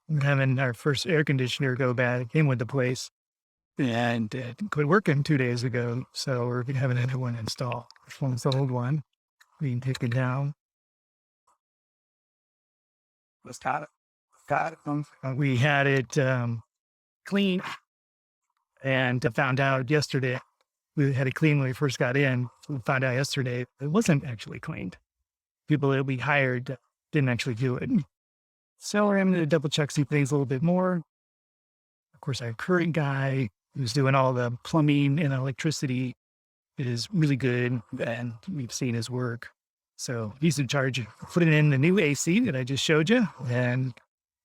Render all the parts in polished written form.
We're having our first air conditioner go bad. It came with the place and it quit working 2 days ago. So we're having a new one installed. This one's the old one being taken down. Let's got it. Got it. We had it cleaned and found out yesterday. We had it cleaned when we first got in. We found out yesterday it wasn't actually cleaned. People that we hired didn't actually do it. So we're having to double check some things a little bit more. Of course, our current guy who's doing all the plumbing and electricity is really good, and we've seen his work. So he's in charge of putting in the new AC that I just showed you and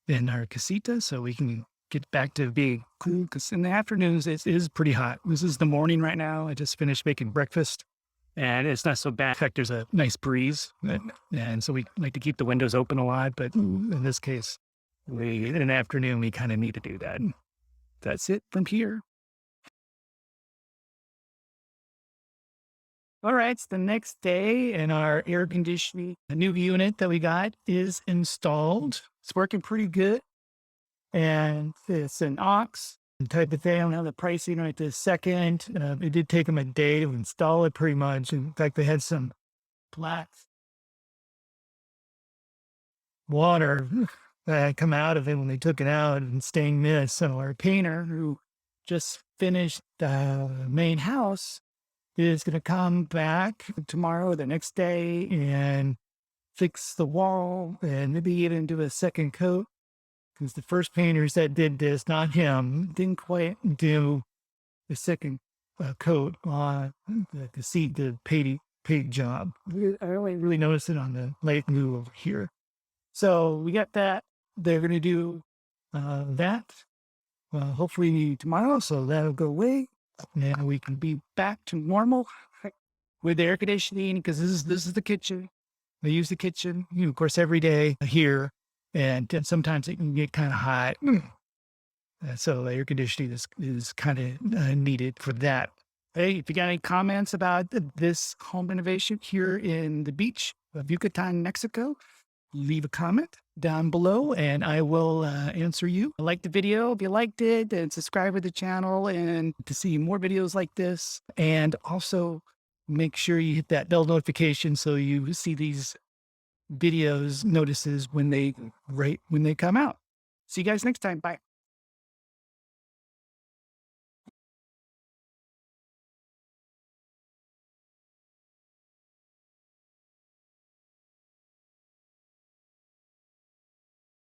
in our casita so we can get back to being cool. Because in the afternoons, it is pretty hot. This is the morning right now. I just finished making breakfast and it's not so bad. In fact, there's a nice breeze. And so we like to keep the windows open a lot. But in this case, in the afternoon, we kind of need to do that. That's it from here. All right, it's the next day and our air conditioning, the new unit that we got is installed. It's working pretty good. And it's an aux type of thing. I don't have the pricing right this second. It did take them a day to install it pretty much. In fact, they had some black water that had come out of it when they took it out and stained this. So our painter who just finished the main house is going to come back tomorrow or the next day and fix the wall and maybe even do a second coat. Because the first painters that did this, not him, didn't quite do the second coat on the paint job. I only really noticed it on the light blue over here. So we got that. They're going to do that hopefully tomorrow. So that'll go away. And we can be back to normal with the air conditioning because this is the kitchen. They use the kitchen, of course, every day here. And sometimes it can get kind of hot. So the air conditioning is kind of needed for that. Hey, if you got any comments about this home renovation here in the beach of Yucatan, Mexico, leave a comment down below and I will answer you. Like the video if you liked it and subscribe to the channel and to see more videos like this. And also make sure you hit that bell notification so you see these videos notices when they come out. See you guys next time. Bye.